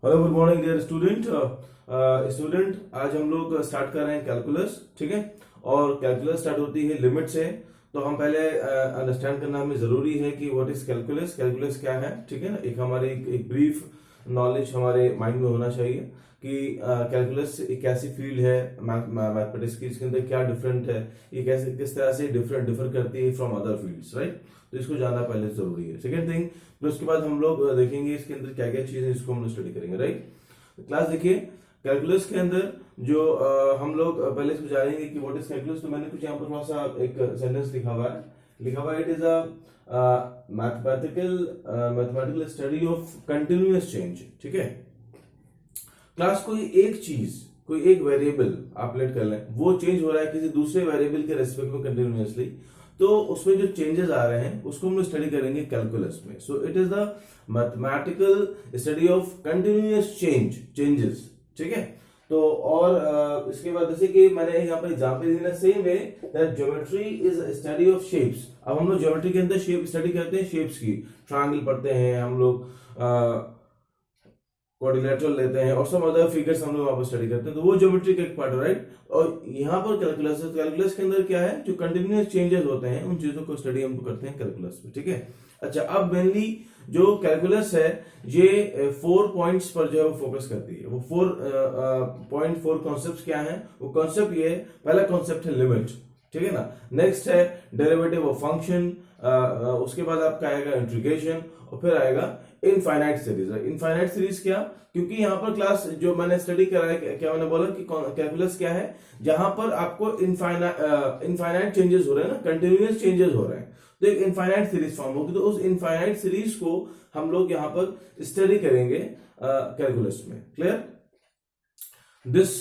Hello good morning dear student. आज हम लोग स्टार्ट कर रहे हैं कैलकुलस, ठीक है। और कैलकुलस स्टार्ट होती है लिमिट से। तो हम पहले अंडरस्टैंड करना हमें जरूरी है कि व्हाट इज कैलकुलस, कैलकुलस क्या है, ठीक है ना। एक हमारे एक ब्रीफ नॉलेज हमारे माइंड में होना चाहिए कि कैलकुलस एक ऐसी फील्ड है मैथमेटिक्स की, इसके अंदर क्या डिफरेंट है, ये कैसे किस तरह से डिफर करती है फ्रॉम अदर फील्ड्स, राइट। तो इसको जानना पहले जरूरी है। सेकेंड थिंग, फिर उसके बाद हम लोग देखेंगे इसके अंदर क्या क्या चीजें, इसको हम लोग स्टडी करेंगे, राइट। क्लास देखिए, कैलकुलस के अंदर जो हम लोग पहले इसको जानेंगे कि व्हाट इज कैलकुलस। तो मैंने कुछ यहाँ पर थोड़ा सा एक सेंटेंस लिखा हुआ है, it is a mathematical study of continuous change, ठीक है। क्लास कोई एक वेरिएबल आप लेट कर लें, वो चेंज हो रहा है किसी दूसरे वेरिएबल के रेस्पेक्ट में कंटिन्यूअसली, तो उसमें जो चेंजेस आ रहे हैं उसको हम लोग स्टडी करेंगे कैलकुलस में। So it is the mathematical study of continuous changes, ठीक है। तो और इसके बाद जैसे कि मैंने यहाँ पर एग्जांपल दिया, same way that geometry is study of shapes. अब हम लोग ज्योमेट्री के अंदर शेप स्टडी करते हैं, शेप्स की, ट्रायंगल पढ़ते हैं हम लोग, क्वाड्रिलेटरल लेते हैं और सब अदर फिगर्स हम लोग वहां पर स्टडी करते हैं, तो वो ज्योमेट्री का एक पार्ट है, राइट। और यहाँ पर कैलकुलस के अंदर क्या है, जो कंटिन्यूअस चेंजेस होते हैं उन चीजों को स्टडी हम करते हैं कैलकुलस में, ठीक है। अच्छा, अब मेनली जो कैलकुलस है ये 4 पॉइंट्स पर जो है वो फोकस करती है। वो 4 कॉन्सेप्ट क्या है, वो कॉन्सेप्ट ये, पहला कॉन्सेप्ट है लिमिट, ठीक है ना। नेक्स्ट है डेरिवेटिव ऑफ फंक्शन, उसके बाद आपका आएगा इंटीग्रेशन, और फिर आएगा इनफाइनाइट सीरीज। इनफाइनाइट सीरीज क्या, क्योंकि यहाँ पर क्लास जो मैंने स्टडी करा है, क्या मैंने बोला कि कैलकुलस क्या है, जहां पर आपको इनफाइनाइट चेंजेस हो रहे हैं ना, कंटिन्यूअस चेंजेस हो रहे हैं, तो एक इनफाइनाइट सीरीज फॉर्म होगी। तो उस इनफाइनाइट सीरीज को हम लोग यहाँ पर स्टडी करेंगे कैलकुलस में, clear. This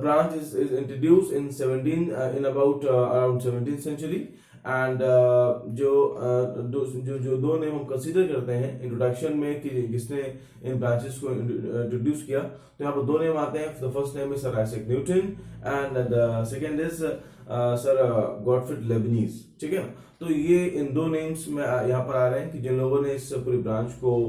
branch is introduced in around 17th century, and जो दो नेम हम कंसीडर करते हैं इंट्रोडक्शन में कि किसने इन ब्रांचेस को इंट्रोड्यूस किया, तो यहाँ पर दो नेम आते हैं। The first name is sir Isaac Newton and the second is sir Gottfried Lebanese, ठीक है ना। तो ये इन दो नेम्स में यहाँ पर आ रहे हैं कि जिन लोगों ने इस पूरी ब्रांच को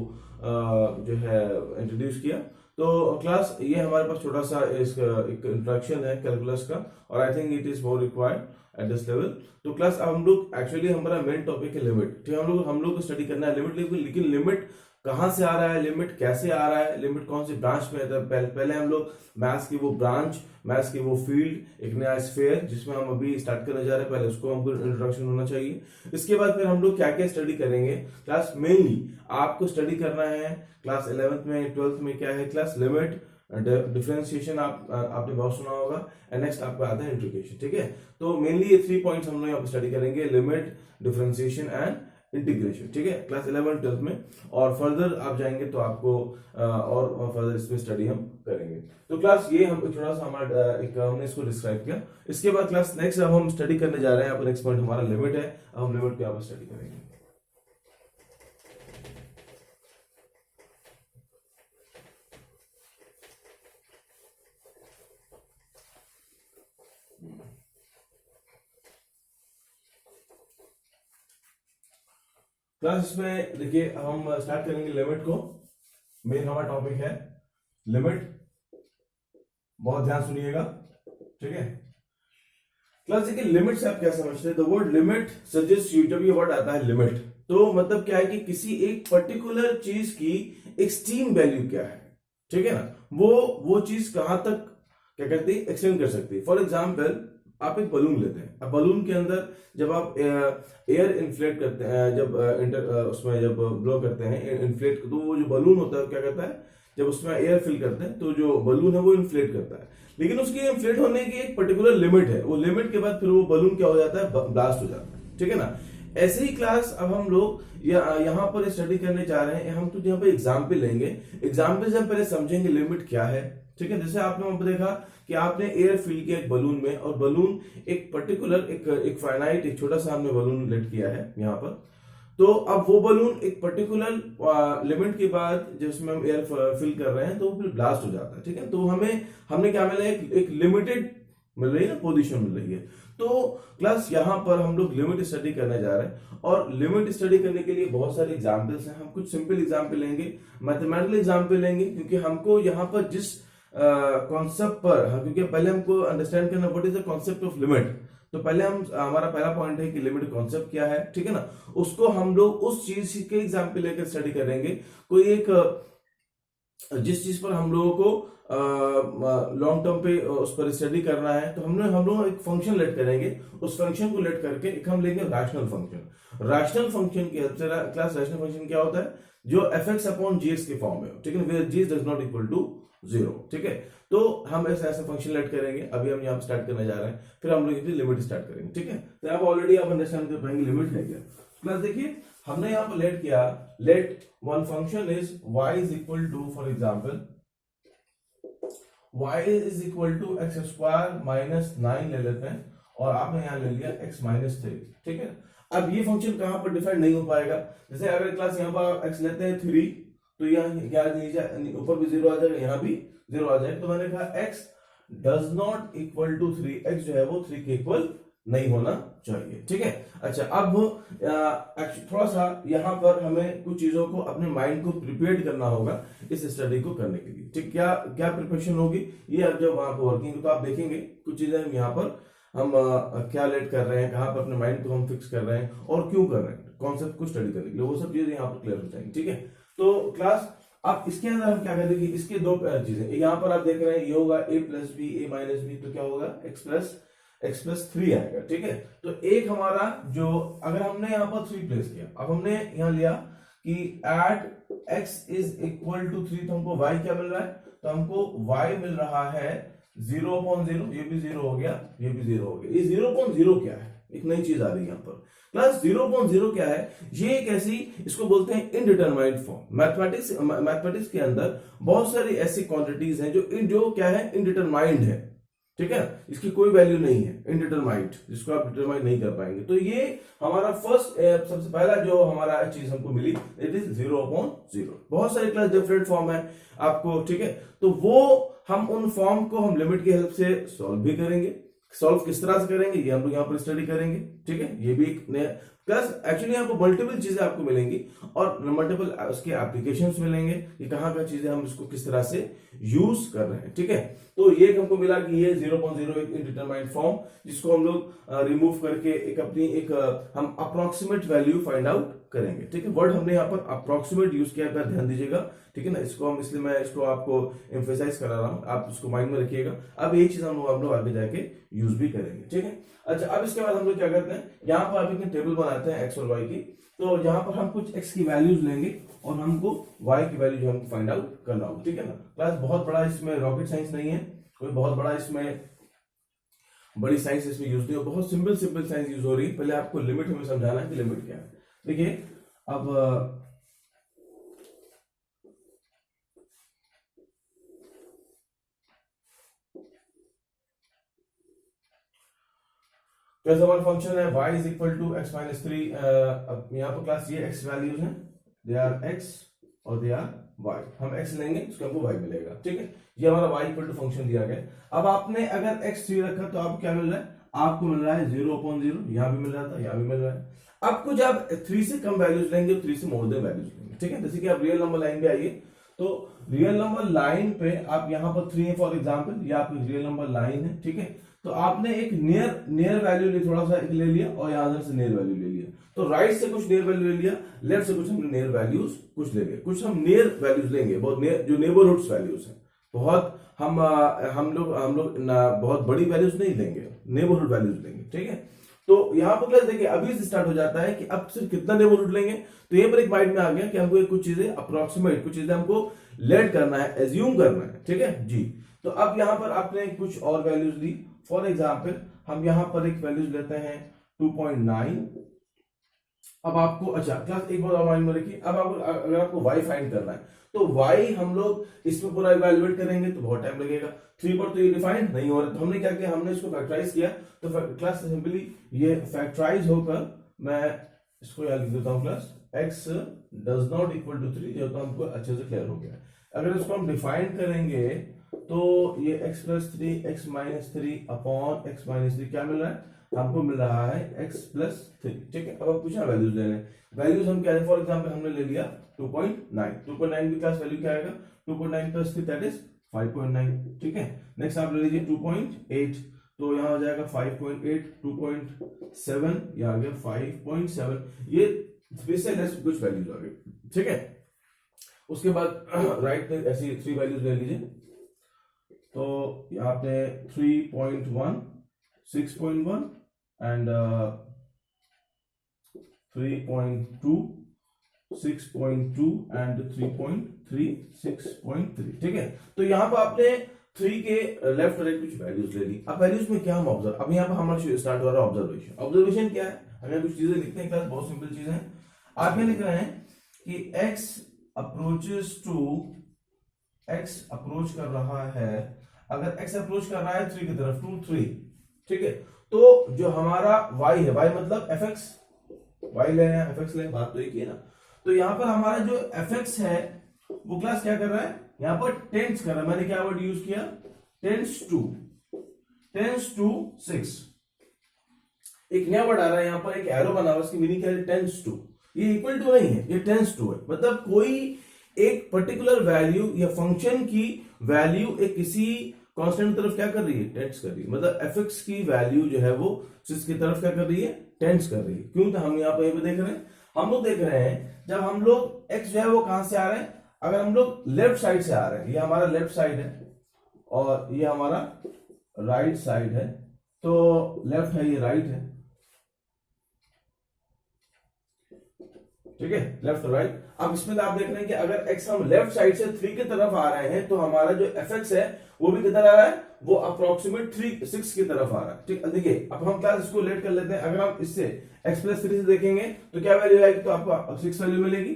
जो है इंट्रोड्यूस किया। तो क्लास ये हमारे पास छोटा सा एक इंट्रोडक्शन है कैलकुलस का, और I think it is more required at this level. तो क्लास अब हम लोग एक्चुअली हमारा मेन टॉपिक है लिमिट, ठीक है। हम लोग को स्टडी करना है लिमिट, लेकिन लिमिट कहां से आ रहा है, लिमिट कैसे आ रहा है, लिमिट कौन सी ब्रांच में है। पहले हम लोग मैथ्स की वो ब्रांच, मैथ्स की वो फील्ड, एक नया स्फीयर जिसमें हम अभी स्टार्ट करने जा रहे हैं, पहले उसको हमको इंट्रोडक्शन होना चाहिए। इसके बाद फिर हम लोग क्या क्या स्टडी करेंगे क्लास, मेनली आपको स्टडी करना है क्लास 11th में 12th में क्या है क्लास, लिमिट, डिफरेंशिएशन आपने बहुत सुना होगा, एंड नेक्स्ट आपका आता है इंटीग्रेशन, ठीक है। तो मेनली ये 3 पॉइंट्स हम लोग यहाँ पर स्टडी करेंगे, लिमिट, डिफरेंशिएशन एंड इंटीग्रेशन, ठीक है, क्लास 11 12th में। और फर्दर आप जाएंगे तो आपको और फर्दर इसमें स्टडी हम करेंगे। तो क्लास ये हम थोड़ा सा हमारा हमने इसको डिस्क्राइब किया। इसके बाद क्लास नेक्स्ट अब हम स्टडी करने जा रहे हैं, यहाँ पर नेक्स्ट पॉइंट हमारा लिमिट है। अब हम लिमिट को यहाँ पर स्टडी करेंगे। क्लास इसमें देखिए, हम स्टार्ट करेंगे लिमिट को। मेन हमारा टॉपिक है लिमिट, बहुत ध्यान सुनिएगा, ठीक है। क्लास देखिए, लिमिट से आप क्या समझते हैं। The word limit suggest you, जब ये वर्ड आता है लिमिट, तो मतलब क्या है कि किसी एक पर्टिकुलर चीज की एक्सट्रीम वैल्यू क्या है, ठीक है ना, वो चीज कहां तक क्या करती है, एक्सटेंड कर सकती है। फॉर एग्जाम्पल, आप एक बलून लेते हैं। अब बलून के अंदर जब आप एयर इन्फ्लेट करते हैं, जब उसमें जब ब्लो करते हैं इन्फ्लेट, तो वो जो बलून होता है क्या करता है, जब उसमें एयर फिल करते हैं तो जो बलून है वो इन्फ्लेट करता है। लेकिन उसकी इन्फ्लेट होने की एक पर्टिकुलर लिमिट है, वो लिमिट के बाद फिर वो बलून क्या हो जाता है, ब्लास्ट हो जाता है, ठीक है ना। ऐसे ही क्लास अब हम लोग यहाँ पर स्टडी करने जा रहे हैं। हम तो यहाँ पे एग्जाम्पल लेंगे, एग्जाम्पल से हम पहले समझेंगे लिमिट क्या है, ठीक है। जैसे आपने वहां पर देखा कि आपने एयर फिल किया एक बलून में, और बलून एक पर्टिकुलर एक फाइनाइट, एक छोटा सा हमने बलून लेट किया है यहाँ पर। तो अब वो बलून एक पर्टिकुलर लिमिट के बाद जिसमें हम एयर फिल कर रहे हैं तो वो फिर ब्लास्ट हो जाता है, ठीक है। तो हमने क्या मिला, एक लिमिटेड मिल रही है, पोजीशन मिल रही है। तो क्लास यहाँ पर हम लोग लिमिट स्टडी करने जा रहे हैं, और लिमिट स्टडी करने के लिए बहुत सारे एग्जाम्पल्स हैं। हम कुछ सिंपल एग्जाम्पल लेंगे, मैथमेटिकल एग्जाम्पल लेंगे, क्योंकि हमको यहाँ पर जिस कॉन्सेप्ट पर क्योंकि पहले हमको अंडरस्टैंड करना what is the concept of limit. तो पहले हमारा पहला पॉइंट है कि लिमिट कॉन्सेप्ट क्या है, ठीक है ना। उसको हम लोग उस चीज के एग्जाम्पल लेकर स्टडी करेंगे। कोई एक जिस चीज पर हम लोगों को लॉन्ग टर्म पे उस पर स्टडी करना है, तो हम लोग एक फंक्शन लेट करेंगे। उस फंक्शन को लेट करके एक हम लेंगे रैशनल फंक्शन। रैशनल फंक्शन की हेल्प से क्लास रैशनल फंक्शन क्या होता है, जो fx अपॉन gx के फॉर्म में, ठीक है, where g does not equal to 0, ठीक है। तो हम ऐसा फंक्शन लेट करेंगे। अभी हम यहाँ पे स्टार्ट करने जा रहे हैं, फिर हम लोग लिमिट स्टार्ट करेंगे, ठीक है। तो आप ऑलरेडी आप अंडरस्टैंड कर पाएंगे लिमिट है क्या। प्लस देखिए हमने यहाँ पर लेट किया, let one function is y is equal to, for example y is equal to x square minus 9 ले लेते हैं, और आपने यहाँ ले लिया x माइनस 3, ठीक है। अब ये फंक्शन कहां पर डिफाइन नहीं हो पाएगा, जैसे अगर क्लास यहाँ पर x लेते हैं 3, तो यहाँ क्या नीचे ऊपर भी 0 आ जाएगा, यहाँ भी 0 आ जाएगा। तो मैंने कहा x does not equal to 3, x जो है वो 3 के इक्वल नहीं होना चाहिए, ठीक है। अच्छा, अब थोड़ा सा यहाँ पर हमें कुछ चीजों को अपने माइंड को प्रिपेयर करना होगा इस स्टडी को करने के लिए, ठीक। क्या क्या प्रिपरेशन होगी, ये अब जब वहां पर वर्किंग तो आप देखेंगे कुछ चीजें हम यहाँ पर हम क्या लेट कर रहे हैं, कहाँ पर अपने माइंड को हम फिक्स कर रहे हैं और क्यों कर रहे हैं, कॉन्सेप्ट को स्टडी करने के लिए, वो सब चीजें यहाँ पर क्लियर हो जाएंगी, ठीक है। तो क्लास अब इसके अंदर हम क्या करेंगे, इसके दो चीजें यहाँ पर आप देख रहे हैं, ये होगा a plus B, a minus B, तो क्या होगा x प्लस 3 आएगा, ठीक है। तो एक हमारा जो अगर हमने यहाँ पर 3 प्लेस किया, अब हमने यहाँ लिया कि at x is equal to 3, तो हमको y क्या मिल रहा है, तो हमको y मिल रहा है 0/0, ये भी 0 हो गया, ये भी 0 हो गया। ये 0/0 क्या है, एक नई चीज आ रही है यहाँ पर। प्लस 0/0 क्या है, ये एक ऐसी, इसको बोलते हैं इनडिटरमाइंड फॉर्म। मैथमेटिक्स के अंदर बहुत सारी ऐसी क्वांटिटीज हैं जो क्या है, इनडिटरमाइंड है, ठीक है। इसकी कोई वैल्यू नहीं है, इनडिटरमाइंड, जिसको आप डिटरमाइन नहीं कर पाएंगे। तो ये हमारा फर्स्ट सबसे पहला जो हमारा चीज हमको मिली, इट इज 0/0। बहुत सारे क्लास डिफरेंट फॉर्म है आपको, ठीक है। तो वो हम उन फॉर्म को हम लिमिट की हेल्प से सॉल्व भी करेंगे। सॉल्व किस तरह से करेंगे ये हम लोग यहाँ पर स्टडी करेंगे, ठीक है। ये भी एक नया प्लस, एक्चुअली यहाँ पर मल्टीपल चीजें आपको मिलेंगी और मल्टीपल उसके एप्लीकेशंस मिलेंगे कि कहाँ का चीजें हम इसको किस तरह से यूज कर रहे हैं, ठीक है। तो ये हमको मिला कि ये 0/0 एक इनडिटरमाइंड फॉर्म, जिसको हम लोग रिमूव करके एक अपनी एक हम अप्रोक्सीमेट वैल्यू फाइंड आउट करेंगे, ठीक है। वर्ड हमने यहाँ पर अप्रोक्सीमेट यूज किया है, ध्यान दीजिएगा, ठीक है ना। इसको हम इसलिए मैं इसको आपको एम्फेसाइज करा रहा हूँ, आप इसको माइंड में रखिएगा। अब ये चीज हम लोग आगे जाके यूज भी करेंगे, ठीक है। अच्छा, अब इसके बाद हम लोग क्या करते हैं, यहाँ पर आप एक टेबल बनाते हैं x और y की। तो यहाँ पर हम कुछ x की वैल्यूज लेंगे और हमको y की वैल्यू जो हमको फाइंड आउट करना होगा, ठीक है ना। क्लास बहुत बड़ा इसमें रॉकेट साइंस नहीं है, कोई बहुत बड़ा इसमें बड़ी साइंस इसमें यूज नहीं हो, बहुत सिंपल साइंस यूज हो रही है। पहले आपको लिमिट हमें समझाना है कि लिमिट क्या है। देखिए अब जैसे हमारा फंक्शन है y is equal to x minus 3। अब यहाँ पर क्लास ये x वैल्यूज हैं, दे आर x और दे आर y। हम x लेंगे, उसको हमको y मिलेगा, ठीक है। ये हमारा y इक्वल टू फंक्शन दिया गया। अब आपने अगर x 3 रखा तो आपको क्या मिल रहा है, आपको मिल रहा है 0/0, यहाँ भी मिल रहा था, यहाँ भी मिल रहा है। अब कुछ आप 3 से कम वैल्यूज लेंगे, 3 से मोर देन वैल्यूज लेंगे, ठीक है। जैसे कि आप रियल नंबर लाइन पे आइए, तो रियल नंबर लाइन पे आप यहाँ पर 3 है फॉर एग्जाम्पल, ये आपकी रियल नंबर लाइन है, ठीक है। तो आपने एक नियर वैल्यू थोड़ा सा ले लिया और यहाँ से नियर वैल्यू ले लिया। तो राइट से कुछ नियर वैल्यू ले लिया, लेफ्ट से कुछ हमने नियर वैल्यूज कुछ ले लिए, कुछ हम नियर वैल्यूज लेंगे, बहुत जो नेबरहुड्स वैल्यूज हैं। बहुत हम लोग बहुत बड़ी वैल्यूज नहीं लेंगे, नेबरहुड वैल्यूज लेंगे, ठीक है। तो यहाँ पर क्लास देखिए अभी से स्टार्ट हो जाता है कि अब सिर्फ कितना नेबरहुड लेंगे। तो यहाँ पर एक माइंड में आ गया कि हमको कुछ चीजें अप्रोक्सीमेट, कुछ चीजें हमको लेट करना है, एज्यूम करना है, ठीक है जी। तो अब यहाँ पर आपने कुछ और वैल्यूज ली, फॉर एग्जाम्पल हम यहाँ पर एक वैल्यूज लेते हैं 2.9। अब आपको अच्छा क्लास एक बार और माइंड में रखिए, अब अगर आपको y फाइंड करना है तो y हम लोग इसमें पूरा इवैल्यूएट करेंगे तो बहुत टाइम लगेगा। 3 पर तो ये डिफाइंड नहीं हो रहा, तो हमने क्या किया, हमने इसको फैक्टराइज किया। तो क्लास सिंपली ये फैक्टराइज होकर मैं इसको यहाँ लिख देता हूँ, class x does not equal to 3, जो तो हमको अच्छे से क्लियर हो गया। अगर इसको हम डिफाइन करेंगे तो ये x plus 3 x minus 3 upon x minus 3 क्या मिल रहा है हमको, मिल रहा है x प्लस 3। ठीक है, अब पूछा वैल्यूज ले लें। वैल्यूज हम क्या है, फॉर एग्जांपल हमने ले लिया 2.9 की क्लास वैल्यू क्या आएगा 2.9 प्लस 3 दैट इज 5.9। ठीक है, नेक्स्ट आप ले लीजिए 2.8, तो यहाँ हो जाएगा 5.8, 2.7 ये आ गया 5.7, ये फिर से नेक्स्ट कुछ वैल्यूज आ गई। ठीक है, उसके बाद राइट में ऐसी 3 वैल्यूज ले लीजिए, तो यहाँ पे 3.1, 6.1 एंड 3.2, 6.2 एंड 3.3, 6.3। ठीक है, तो यहाँ पर आपने 3 के लेफ्ट राइट कुछ वैल्यूज ले ली। अब वैल्यूज में क्या हम ऑब्जर्व, अब यहाँ पर हमारा स्टार्ट हो रहा है ऑब्जर्वेशन। ऑब्जर्वेशन क्या है, हमें कुछ चीजें लिखते हैं क्लास, बहुत सिंपल चीजें हैं। आप ये लिख रहे हैं कि x अप्रोच कर रहा है, अगर x अप्रोच कर रहा है 3 की तरफ, 2 3। ठीक है, तो जो हमारा y है, y मतलब fx, y ले रहे हैं fx ले, बात तो एक ही है ना। तो यहां पर हमारा जो fx है वो क्लास क्या कर रहा है, यहां पर टेंस कर रहा है। मैंने क्या वर्ड यूज किया, टेंस टू 6। एक नया वर्ड आ रहा है यहां पर, एक एरो बना हुआ, इसकी मीनिंग क्या है, टेंस टू। ये इक्वल टू नहीं है, ये टेंस टू है, मतलब कोई एक पर्टिकुलर वैल्यू या फंक्शन की वैल्यू एक किसी कांस्टेंट की तरफ क्या कर रही है, टेंस कर रही है। मतलब fx की वैल्यू जो है वो 6 की तरफ क्या कर रही है, टेंस कर रही है। क्यों, तो हम यहाँ पे देख रहे हैं, हम लोग देख रहे हैं जब हम लोग x जो है वो कहां से आ रहे हैं, अगर हम लोग लेफ्ट साइड से आ रहे हैं, ये हमारा लेफ्ट साइड है और ये हमारा राइट साइड है, तो लेफ्ट है ये राइट है। ठीक है, लेफ्ट और राइट। अब इसमें आप देख रहे हैं कि अगर x हम लेफ्ट साइड से 3 की तरफ आ रहे हैं, तो हमारा जो fx है वो भी किधर आ रहा है, वो अप्रोक्सीमेट 6 की तरफ आ रहा है। ठीक, देखिए अब हम क्लास इसको लेट कर लेते हैं। अगर हम इससे x प्लस 3 से देखेंगे तो क्या वैल्यू आएगी, तो आपको 6 वैल्यू मिलेगी।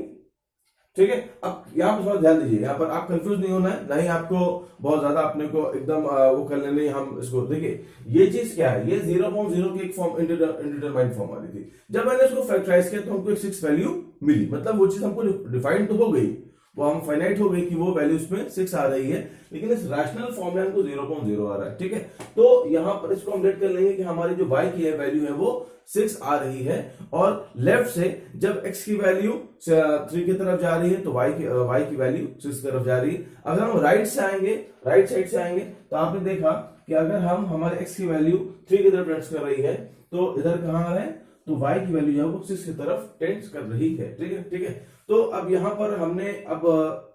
ठीक है, अब यहाँ पर थोड़ा ध्यान दीजिए, यहाँ पर आप कंफ्यूज नहीं होना है, नहीं आपको बहुत ज्यादा अपने को एकदम वो कर लेने। हम इसको देखिए, ये चीज क्या है, ये 0.0 की एक फॉर्म इंडिटरमाइंड फॉर्म आ रही थी। जब मैंने इसको फैक्टराइज किया तो हमको एक 6 वैल्यू मिली, मतलब वो चीज हमको डिफाइंड तो हो गई, वो हम फाइनाइट हो गई कि वो वैल्यू इसमें 6 आ रही है, लेकिन इस रैशनल फॉर्म में हमको 0.0 आ रहा है। ठीक है, तो यहां पर इसको हम लेट कर लेंगे कि हमारी जो y की वैल्यू है वो 6 आ रही है, और लेफ्ट से जब x की वैल्यू 3 की तरफ जा रही है तो y की वैल्यू 6 की तरफ जा रही है। अगर हम राइट साइड से आएंगे तो आपने देखा कि अगर हम हमारे x की वैल्यू 3 की तरफ टेंस कर रही है, तो इधर कहां आ रहे हैं, तो y की वैल्यू जो है वो 6 की तरफ टेंस कर रही है। ठीक है, तो अब यहां पर हमने, अब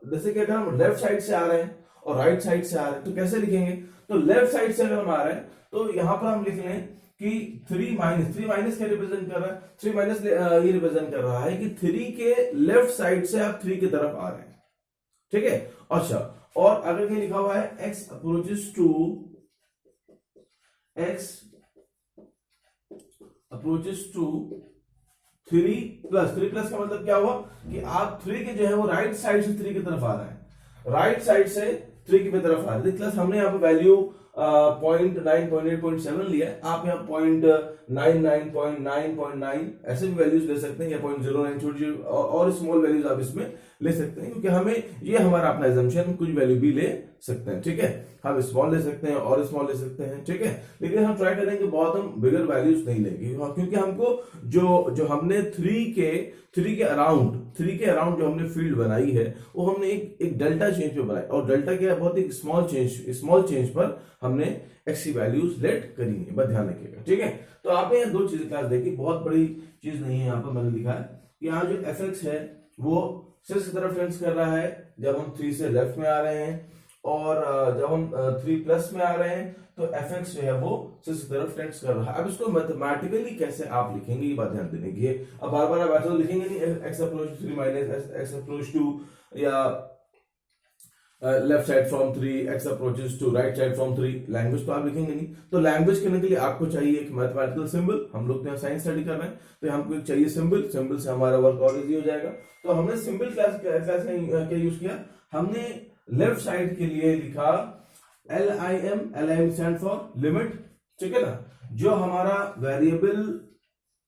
जैसे कि अगर हम लेफ्ट साइड से आ रहे हैं और राइट साइड से आ रहे हैं तो कैसे लिखेंगे, तो लेफ्ट साइड से अगर हम आ रहे हैं तो यहां पर हम लिख लें कि 3 माइनस क्या रिप्रेजेंट कर रहा है, 3 माइनस ये रिप्रेजेंट कर रहा है कि 3 के लेफ्ट साइड से आप 3 की तरफ आ रहे हैं। ठीक है, अच्छा, और अगर ये लिखा हुआ है x अप्रोचेस टू 3 प्लस का मतलब क्या हुआ कि आप 3 के जो है वो राइट साइड से 3 की तरफ आ रहे हैं, राइट साइड से 3 की तरफ आ रहे हैं। प्लस हमने यहाँ पे वैल्यू 0.9, 0.8, लिया है, आप यहाँ 0.99, 0.9 ऐसे भी वैल्यूज ले सकते हैं, या 0.09 छोटी और स्मॉल वैल्यूज आप इसमें ले सकते हैं, क्योंकि हमें ये हमारा अपना एजम्पशन, कुछ वैल्यू भी ले सकते हैं। ठीक है, हम स्मॉल ले सकते हैं और स्मॉल ले सकते हैं। ठीक है, लेकिन हम ट्राई करेंगे बहुत हम बिगर वैल्यूज नहीं लेंगे, क्योंकि हमको जो हमने 3 के अराउंड जो हमने फील्ड बनाई है वो हमने एक डेल्टा चेंज पे बनाई, और डेल्टा क्या है, बहुत एक स्मॉल चेंज पर हमने x की वैल्यूज लेट करी है, बस ध्यान रखिएगा। ठीक है, तो आपने यहाँ 2 चीजें क्लास देखी, बहुत बड़ी चीज नहीं है। यहाँ पर मैंने लिखा है यहाँ जो fx है वो 6 की तरफ टेंस कर रहा है जब हम 3 से लेफ्ट में आ रहे हैं, और जब हम 3 प्लस में आ रहे हैं तो fx जो है वो 6 की तरफ टेंस कर रहा है। अब इसको मैथमेटिकली कैसे आप लिखेंगे, ये बात ध्यान देने की है। अब बार बार आप ऐसा लिखेंगे नहीं, x approach 3 minus x approach 2, या left side from 3, x approaches to right side from 3, language तो आप लिखेंगे नहीं। तो लैंग्वेज करने के लिए आपको चाहिए एक मैथमेटिकल सिंबल। हम लोग तो साइंस स्टडी कर रहे हैं, तो हमको एक चाहिए सिंबल से हमारा वर्क और इजी हो जाएगा। तो हमने सिंबल क्लास क्या यूज किया, हमने लेफ्ट साइड के लिए लिखा LIM स्टैंड फॉर लिमिट। ठीक है ना, जो हमारा वेरिएबल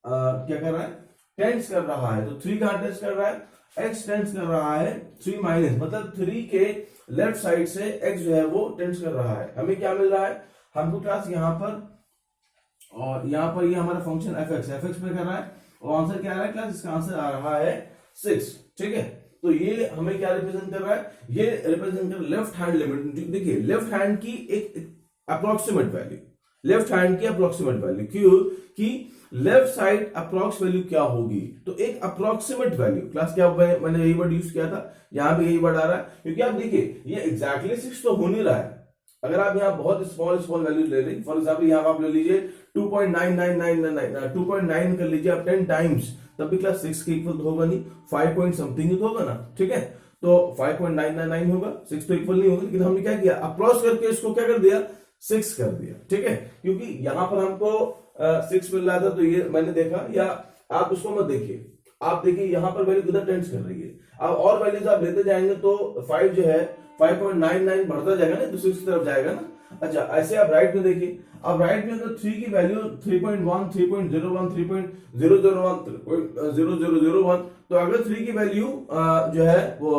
क्या कर रहा है, टेंस कर रहा है, तो 3 कहां टेंस कर रहा है, x टेंड्स कर रहा है 3 माइनस, मतलब 3 के लेफ्ट साइड से x जो है वो टेंड्स कर रहा है। हमें क्या मिल रहा है, हमको क्लास यहाँ पर और यहाँ पर ये हमारा फंक्शन fx पे कर रहा है और आंसर क्या आ रहा है क्लास, इसका आंसर आ रहा है 6। ठीक है, तो ये हमें क्या रिप्रेजेंट कर रहा है, ये रिप्रेजेंट कर लेफ्ट हैंड लिमिट। देखिए लेफ्ट हैंड की एक अप्रोक्सीमेट वैल्यू, लेफ्ट हैंड की अप्रोक्सीमेट वैल्यू, क्यों कि लेफ्ट साइड अप्रोक्स वैल्यू क्या होगी, तो एक अप्रोक्सीमेट वैल्यू क्लास क्या, मैंने यही वर्ड यूज किया था, यहां भी यही वर्ड आ रहा है, क्योंकि आप देखिए ये एग्जैक्टली 6 तो हो नहीं रहा है। अगर आप यहाँ बहुत स्मॉल वैल्यू ले लें, फॉर एग्जाम्पल यहाँ आप ले लीजिए 2.9 कर लीजिए आप 10 टाइम्स, तब भी क्लास 6 के इक्वल तो होगा नहीं, 5 पॉइंट समथिंग ही तो होगा ना। ठीक है, तो 5.999 होगा, 6 तो इक्वल नहीं होगा, लेकिन हमने क्या किया, अप्रोच करके इसको क्या कर दिया, 6 कर दिया। ठीक है, क्योंकि यहां पर हमको 6 मिल रहा था, तो ये मैंने देखा, या आप उसको मत देखिए, आप देखिए यहां पर वैल्यू किधर टेंड्स कर रही है। अब और वैल्यूज आप लेते जाएंगे तो 5 जो है 5.99 बढ़ता जाएगा ना, तो 6 की तरफ जाएगा ना। अच्छा, ऐसे आप राइट में देखिए, अब राइट में अगर 3 की वैल्यू 3.1, 3.01, 3.001, 3.0001, तो अगर 3 की वैल्यू जो है वो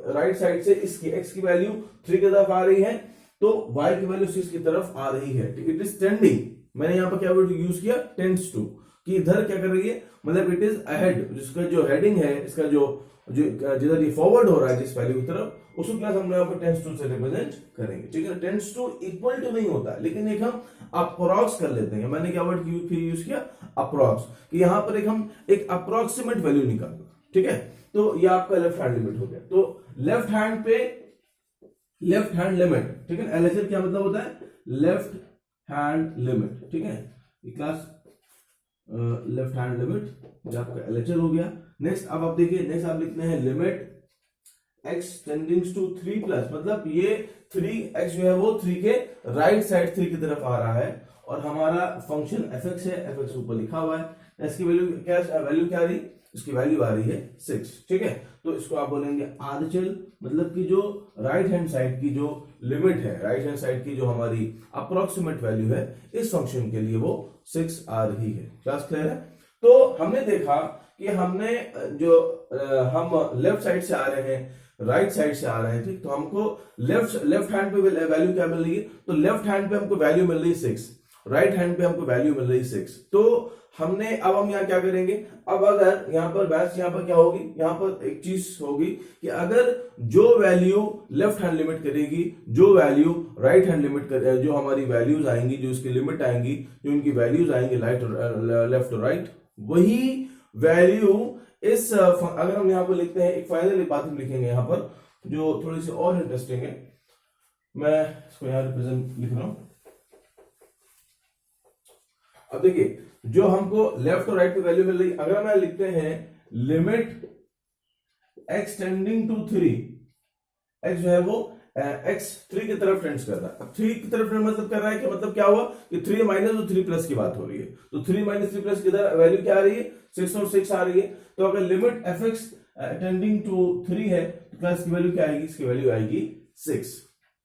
राइट साइड से इसकी x की वैल्यू 3 की तरफ आ रही है, तो y की वैल्यू 6 की तरफ आ रही है। इट इज टेंडिंग, मैंने यहाँ पर क्या वर्ड यूज किया, टेंड्स टू, कि इधर क्या कर रही है, मतलब इट इज अहेड, जिसका जो हेडिंग है, इसका जो जिधर ये फॉरवर्ड हो रहा है जिस वैल्यू की तरफ, उसको क्लास हम यहाँ पर टेंड्स टू से रिप्रेजेंट करेंगे। ठीक है, टेंड्स टू इक्वल टू नहीं होता, लेकिन एक हम अप्रोक्स कर लेते हैं। मैंने क्या वर्ड फिर यूज किया, अप्रोक्स, कि यहाँ पर एक हम एक अप्रोक्सीमेट वैल्यू निकालना। ठीक है, तो ये आपका लेफ्ट हैंड लिमिट हो गया। तो लेफ्ट हैंड पे लेफ्ट हैंड लिमिट, ठीक है, एलएचएल क्या मतलब होता है, लेफ्ट हैंड लिमिट। ठीक है, ये क्लास लेफ्ट हैंड लिमिट आपका एलएचएल हो गया। नेक्स्ट अब आप देखिए, नेक्स्ट आप लिखते हैं लिमिट x टेंडिंग्स टू 3 प्लस, मतलब ये 3x जो है वो 3 के राइट साइड 3 की तरफ आ रहा है, और हमारा फंक्शन fx है, fx ऊपर लिखा हुआ है। इसकी वैल्यू क्या आ रही, इसकी वैल्यू आ रही है 6। ठीक है, तो इसको आप बोलेंगे आरएचएल, मतलब कि जो राइट हैंड साइड की जो लिमिट है, राइट हैंड साइड की जो हमारी अप्रोक्सीमेट वैल्यू है इस फंक्शन के लिए वो 6 आ रही है। क्लास क्लियर है? तो हमने देखा कि हमने जो हम लेफ्ट साइड से आ रहे हैं, राइट साइड से आ रहे हैं, ठीक, तो हमको लेफ्ट हैंड पे वैल्यू क्या मिल रही है, तो लेफ्ट हैंड पे हमको वैल्यू मिल रही है 6, राइट हैंड पे हमको वैल्यू मिल रही है 6। तो हमने अब हम यहाँ क्या करेंगे, अब अगर यहाँ पर बैच यहाँ पर क्या होगी, यहाँ पर एक चीज होगी कि अगर जो वैल्यू लेफ्ट हैंड लिमिट करेगी, जो वैल्यू राइट हैंड लिमिट जो हमारी वैल्यूज आएंगी, जो इसकी लिमिट आएंगी, जो इनकी वैल्यूज आएंगी लेफ्ट और राइट, वही वैल्यू इस अगर हम यहाँ पर लिखते हैं, एक फाइनल बात हम लिखेंगे यहाँ पर जो थोड़ी सी और इंटरेस्टिंग है, मैं इसको यहाँ रिप्रेजेंट लिख रहा हूं। अब देखिए, जो हमको लेफ्ट और राइट पे वैल्यू मिल रही, अगर हम लिखते हैं limit x tending to 3, x जो है वो x 3 की तरफ टेंड्स कर रहा है। अब 3 की तरफ मतलब कर रहा है कि मतलब क्या हुआ कि 3 माइनस और 3 प्लस की बात हो रही है, तो 3 माइनस 3 प्लस किधर वैल्यू क्या आ रही है, 6 और 6 आ रही है। तो अगर लिमिट fx टेंडिंग टू 3 है, तो प्लस की वैल्यू क्या आएगी, इसकी वैल्यू आएगी 6।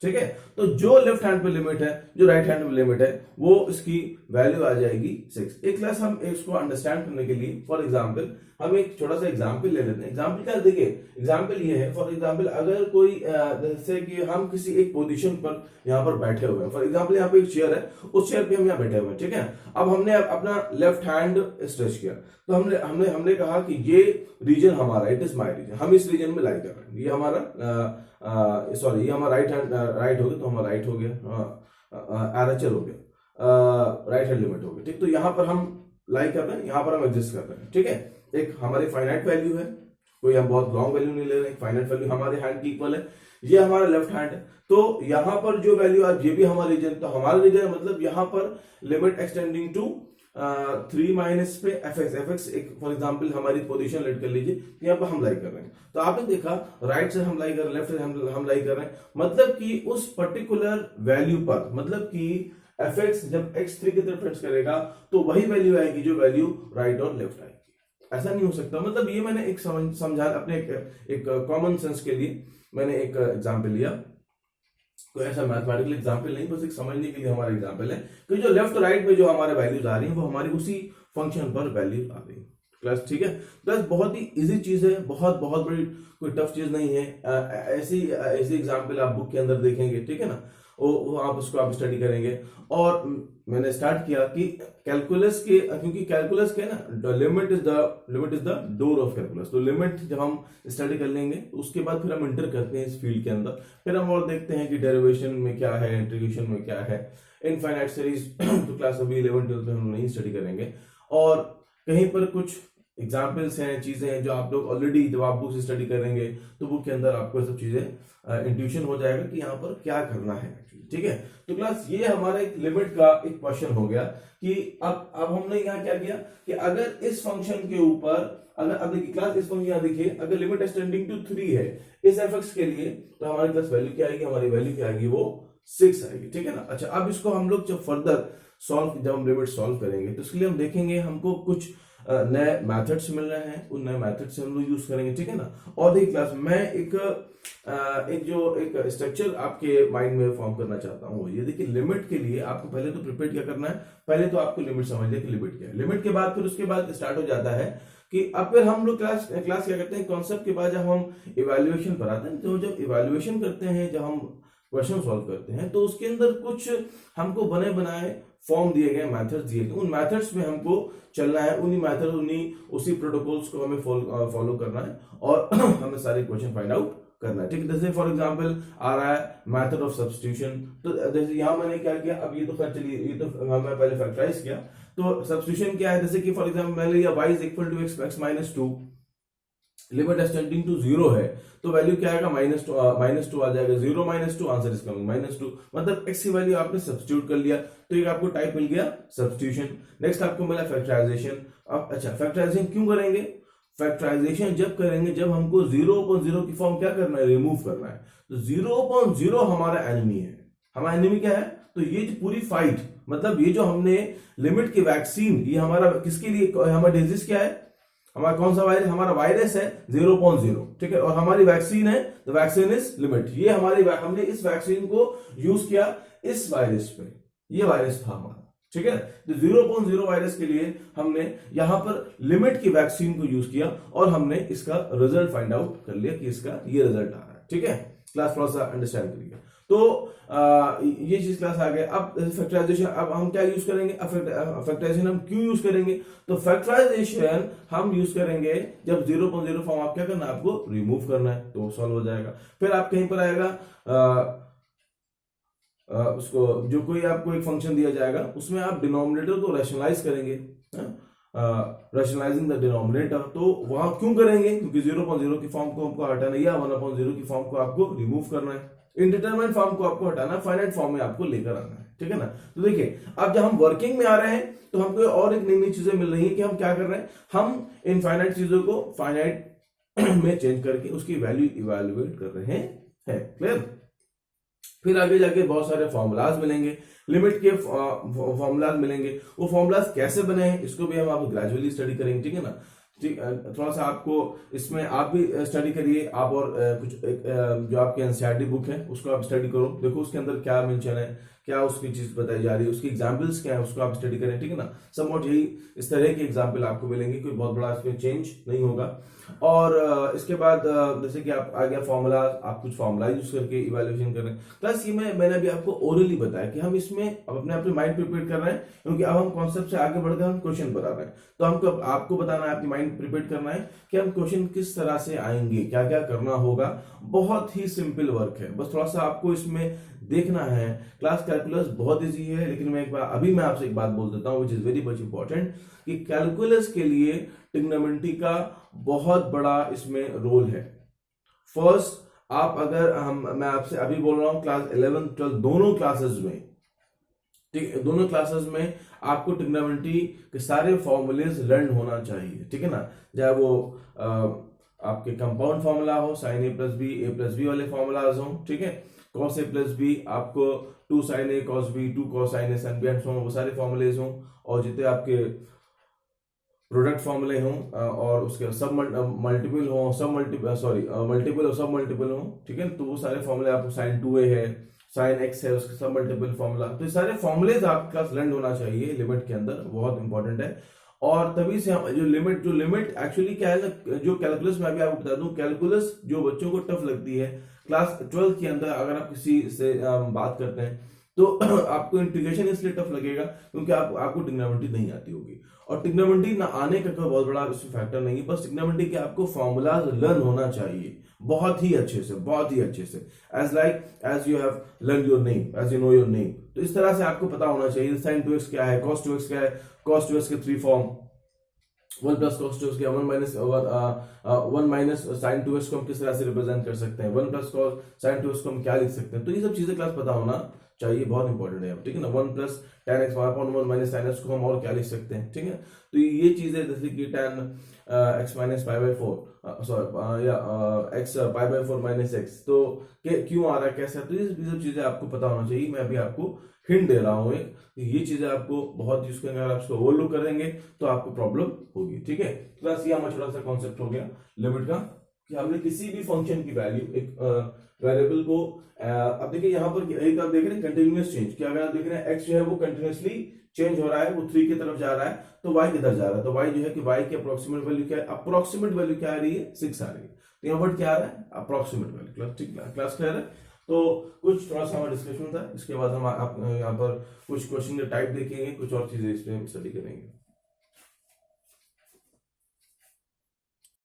ठीक है, तो जो लेफ्ट हैंड पे लिमिट है, जो राइट हैंड पे लिमिट है, वो इसकी वैल्यू आ जाएगी 6। एक क्लास हम इसको अंडरस्टैंड करने के लिए, फॉर एग्जांपल हम एक छोटा सा एग्जांपल ले लेते हैं। एग्जांपल क्या, देखिए एग्जांपल ये है, फॉर एग्जांपल अगर कोई जैसे कि हम किसी एक पोजीशन पर यहाँ पर बैठे हुए हैं, फॉर एग्जांपल यहाँ पे एक चेयर है, उस चेयर पे हम यहाँ बैठे हुए हैं। ठीक है, अब हमने अपना लेफ्ट हैंड स्ट्रेच किया, तो हमने कहा कि ये रीजन हमारा, इट इज माय रीजन, हम इस रीजन में लाई कर रहे हैं, ये हमारा सॉरी ये हमारा राइट हैंड राइट हो गया, तो हमारा राइट हो गया, आरएचएल हो गया, राइट हैंड लिमिट हो गया। ठीक, तो यहाँ पर हम लाई कर रहे हैं, यहाँ पर हम एडजस्ट कर रहे हैं। ठीक है, एक हमारी फाइनाइट वैल्यू है, कोई हम बहुत लॉन्ग वैल्यू नहीं ले रहे, फाइनाइट वैल्यू हमारे हैंड की इक्वल है, ये हमारा लेफ्ट हैंड है। तो यहाँ पर जो वैल्यू आज ये भी हमारा रीजन, तो हमारा रीजन मतलब यहाँ पर लिमिट एक्सटेंडिंग टू 3 माइनस पे fx एक फॉर एग्जांपल हमारी पोजीशन लेट कर लीजिए, यहाँ पर हम लाई कर रहे हैं। तो आपने देखा राइट से हम लाई कर रहे हैं, लेफ्ट से हम लाई कर रहे हैं, मतलब कि उस पर्टिकुलर वैल्यू पर, मतलब कि fx जब x3 की तरफ टेंड करेगा तो वही वैल्यू आएगी जो वैल्यू राइट और लेफ्ट आएगी। ऐसा नहीं हो सकता, मतलब ये मैंने एक समझा अपने एक कॉमन सेंस के लिए मैंने एक एग्जाम्पल लिया, कोई ऐसा मैथमेटिकल एग्जाम्पल नहीं, बस एक समझने के लिए हमारा एग्जाम्पल है कि जो लेफ्ट राइट में जो हमारे वैल्यूज आ रही है वो हमारी उसी फंक्शन पर वैल्यूज आ रही है। क्लास, ठीक है। क्लास बहुत ही इजी चीज है, बहुत बहुत बड़ी कोई टफ चीज नहीं है। ऐसी ऐसी एग्जाम्पल आप बुक के अंदर देखेंगे, ठीक है ना, वो आप उसको आप स्टडी करेंगे। और मैंने स्टार्ट किया कि कैलकुलस के, क्योंकि कैलकुलस के ना limit is the door of calculus. तो लिमिट जब हम स्टडी कर लेंगे उसके बाद फिर हम इंटर करते हैं इस फील्ड के अंदर, फिर हम और देखते हैं कि डेरिवेशन में क्या है, इंटीग्रेशन में क्या है, इनफाइनाइट सीरीज तो क्लास अभी 11 12 में हम नहीं स्टडी करेंगे। और कहीं पर कुछ एग्जाम्पल्स हैं, चीजें हैं जो आप लोग ऑलरेडी जब आप बुक से स्टडी करेंगे तो बुक के अंदर आपको सब चीजें इंट्यूशन हो जाएगा कि यहाँ पर क्या करना है, ठीक है। तो क्लास ये हमारा एक लिमिट का एक क्वेश्चन हो गया कि अब हमने यहाँ क्या किया कि अगर इस फंक्शन के ऊपर, अगर अब देखिए क्लास इस फंक्शन यहाँ देखिए, अगर लिमिट एक्सटेंडिंग टू 3 है इस एफ के लिए, तो हमारी क्लास वैल्यू क्या आएगी, हमारी वैल्यू क्या आएगी, वो 6 आएगी, ठीक है ना। अच्छा, अब इसको हम लोग जब फर्दर जब हम लिमिट सॉल्व करेंगे तो इसके लिए हम देखेंगे हमको कुछ नए मेथड्स मिल रहे हैं, उन नए मेथड से हम लोग यूज करेंगे, ठीक है ना। और देखिए क्लास मैं एक स्ट्रक्चर आपके माइंड में फॉर्म करना चाहता हूँ। ये देखिए लिमिट के लिए आपको पहले तो प्रिपेयर क्या करना है, पहले तो आपको लिमिट समझ लिया कि लिमिट क्या है। लिमिट के बाद फिर उसके बाद स्टार्ट हो जाता है कि अब फिर हम लोग क्लास क्या करते हैं, कॉन्सेप्ट के बाद जब हम इवैल्यूएशन पर आते हैं, तो जब इवैल्यूएशन करते हैं, जब हम क्वेश्चन सॉल्व करते हैं, तो उसके अंदर कुछ हमको बने बनाए फॉर्म दिए गए, मेथड्स दिए गए, उन मेथड्स में हमको चलना है, उन्हीं मेथड उसी प्रोटोकॉल्स को हमें फॉलो करना है और हमें सारे क्वेश्चन फाइंड आउट करना है, ठीक है। जैसे फॉर एग्जांपल आ रहा है मेथड ऑफ सब्स्टिट्यूशन, तो जैसे यहाँ मैंने क्या किया, अब ये तो चलिए ये तो हमने पहले फैक्टराइज किया, तो सब्स्टिट्यूशन क्या है, जैसे कि फॉर एग्जांपल मैंने लिया y is equal to x minus 2, limit x tending to 0 है, तो वैल्यू क्या आएगा, -2 आ जाएगा, 0 -2 आंसर इज कमिंग -2, मतलब x की वैल्यू आपने सब्स्टिट्यूट कर लिया, तो एक आपको टाइप मिल गया सब्स्टिट्यूशन। नेक्स्ट आपको मिला फैक्टराइजेशन। अब अच्छा, फैक्टराइजेशन क्यों करेंगे, फैक्टराइजेशन जब करेंगे जब हमको 0/0 की फॉर्म क्या करना है, रिमूव करना है। तो 0/0 हमारा एनिमी है, हमारा एनिमी क्या है, तो ये जो पूरी फाइट, मतलब ये जो हमने लिमिट की वैक्सीन, ये हमारा किसके लिए, हमारा डिजीज क्या है, हमारा कौन सा वायरस, हमारा वायरस है 0/0, ठीक है, और हमारी वैक्सीन है, द वैक्सीन इज लिमिट। ये हमने इस वैक्सीन को यूज किया इस वायरस पे, ये वायरस था हमारा, ठीक है। तो 0/0 वायरस के लिए हमने यहां पर लिमिट की वैक्सीन को यूज किया और हमने इसका रिजल्ट फाइंड आउट कर लिया कि इसका ये रिजल्ट आ रहा है, ठीक है। क्लास थोड़ा सा अंडरस्टैंड करिए। तो ये चीज क्लास आ गया। अब फैक्टराइजेशन, अब हम क्या यूज करेंगे, फैक्टराइजेशन हम क्यों यूज करेंगे, तो फैक्टराइजेशन हम यूज करेंगे जब 0/0 फॉर्म आप क्या करना है, आपको रिमूव करना है, तो सॉल्व हो जाएगा। फिर आप कहीं पर आएगा उसको जो कोई आपको एक फंक्शन दिया जाएगा, उसमें आप डिनोमिनेटर को रैशनलाइज करेंगे, रैशनलाइजिंग द डिनोमिनेटर। तो वहां क्यों करेंगे, क्योंकि 0/0 की फॉर्म को हमको हटाना है या 1/0 की फॉर्म को आपको रिमूव करना है, इनडिटरमिनेट फॉर्म को आपको हटाना है, फाइनाइट फॉर्म में आपको लेकर आना है, ठीक है ना। तो देखिए अब जब हम वर्किंग में आ रहे हैं तो हमको और एक नई नई चीजें मिल रही है कि हम क्या कर रहे हैं, हम इनफाइनाइट चीजों को फाइनाइट में चेंज करके उसकी वैल्यू इवैल्यूएट कर रहे हैं, क्लियर। फिर आगे जाके बहुत सारे फॉर्मूलाज मिलेंगे, लिमिट के फॉर्मूलाज मिलेंगे, वो फॉर्मूलाज कैसे बने हैं इसको भी हम आपको ग्रेजुअली स्टडी करेंगे, ठीक है ना। ठीक, थोड़ा सा आपको इसमें आप भी स्टडी करिए, आप और कुछ जो आपके एनसीईआरटी बुक है उसको आप स्टडी करो, देखो उसके अंदर क्या मेंशन है, क्या उसकी चीज बताई जा रही है, उसकी एग्जांपल्स क्या है, उसको आप स्टडी करें, ठीक है ना। समवॉट यही इस तरह के एग्जांपल आपको मिलेंगे, कोई बहुत बड़ा इसमें चेंज नहीं होगा। और इसके बाद जैसे कि आप आ गया फॉर्मूला, आप कुछ फॉर्मूला यूज करके इवैल्यूएशन कर रहे हैं। प्लस ये मैंने अभी आपको ओरली बताया कि हम इसमें अब अपने माइंड प्रिपेयर कर रहे हैं, क्योंकि अब हम कॉन्सेप्ट से आगे बढ़कर हम क्वेश्चन बता रहे हैं। तो हमको आपको बताना है, अपनी माइंड प्रिपेयर करना है कि हम क्वेश्चन किस तरह से आएंगे, क्या क्या करना होगा। बहुत ही सिंपल वर्क है, बस थोड़ा सा आपको इसमें देखना है। क्लास कैलकुलस बहुत इजी है, लेकिन मैं आपसे एक बात बोल देता हूं which is very much important, कि कैलकुलस के लिए ट्रिग्नोमेट्री का बहुत बड़ा इसमें रोल है। फर्स्ट, आप अगर मैं आपसे अभी बोल रहा हूं क्लास 11 12 दोनों क्लासेस में, ठीक, दोनों क्लासेस में आपको ट्रिग्नोमेट्री के सारे फॉर्मूलेज लर्न होना चाहिए, ठीक है ना। चाहे वो आपके कंपाउंड फॉर्मूला हो, साइन ए प्लस बी वाले फॉर्मूलाज हो, ठीक है, cos a प्लस बी, आपको 2 sin a cos b, 2 cos sin a sin b and so वो सारे फॉर्मूलेज हों, और जितने आपके प्रोडक्ट फॉर्मूले हों और उसके सब मल्टीपल हो, मल्टीपल और सब मल्टीपल हो, ठीक है। तो वो सारे फॉर्मूले आपको sin 2a है, sin x है, उसके सब मल्टीपल फॉर्मूला, तो ये सारे फॉर्मूलेज आपके पास लर्न होना चाहिए लिमिट के अंदर, बहुत इंपॉर्टेंट है। और तभी से हम जो लिमिट एक्चुअली क्या है ना, जो कैलकुलस में अभी आपको बता दूं, कैलकुलस जो बच्चों को टफ लगती है क्लास 12 के अंदर, अगर आप किसी से बात करते हैं तो आपको इंटीग्रेशन इसलिए टफ लगेगा क्योंकि आपको ट्रिग्नोमेट्री नहीं आती होगी। और ट्रिग्नोमेट्री ना आने का कोई बहुत बड़ा फैक्टर नहीं है, बस ट्रिग्नोमेट्री के आपको फॉर्मूलाज लर्न होना चाहिए बहुत ही अच्छे से, बहुत ही अच्छे से। As you have learn your name, as you know your name, तो इस तरह से आपको पता होना चाहिए साइन 2x क्या है, cos 2x क्या है, cos 2x के 3 फॉर्म, 1 प्लस cos 2x क्या, 1 माइनस साइन 2x को हम किस तरह से रिप्रेजेंट कर सकते हैं, 1 प्लस cos साइन 2x को हम क्या लिख सकते हैं। तो ये सब चीजें क्लास पता होना चाहिए, बहुत इंपॉर्टेंट है, ठीक है ना। 1 plus tan x upon 1 minus sin x को हम और क्या लिख सकते हैं, ठीक है। तो ये चीजें जैसे कि tan x minus pi by 4, sorry या x pi by 4 minus x, तो क्यों आ रहा है, कैसे, तो ये सब चीजें आपको पता होना चाहिए। मैं अभी आपको हिंट दे रहा हूँ एक, ये चीजें आपको बहुत यूज करेंगे, अगर आप इसको ओवरलुक करेंगे तो आपको प्रॉब्लम होगी, ठीक है। प्लस ये हमारा छोटा सा कॉन्सेप्ट हो गया लिमिट का, कि हमने किसी भी फंक्शन की वैल्यू एक वेरिएबल को अब देखिए यहाँ पर एक आप देख रहे हैं कंटिन्यूअस चेंज, कि अगर आप देख रहे हैं x जो है वो कंटिन्यूअसली चेंज हो रहा है, वो 3 की तरफ जा रहा है, तो y किधर जा रहा है, तो y जो है कि y की अप्रोक्सीमेट वैल्यू क्या है, अप्रोक्सीमेट वैल्यू क्या आ रही है, 6 आ रही है, तो यहाँ पर क्या आ रहा है, अप्रोक्सीमेट वैल्यू। ठीक, क्लास क्लियर है। तो कुछ थोड़ा सा हमारा डिस्कशन था, इसके बाद हम आप यहाँ पर कुछ क्वेश्चन टाइप देखेंगे, कुछ और चीजें इसमें स्टडी करेंगे।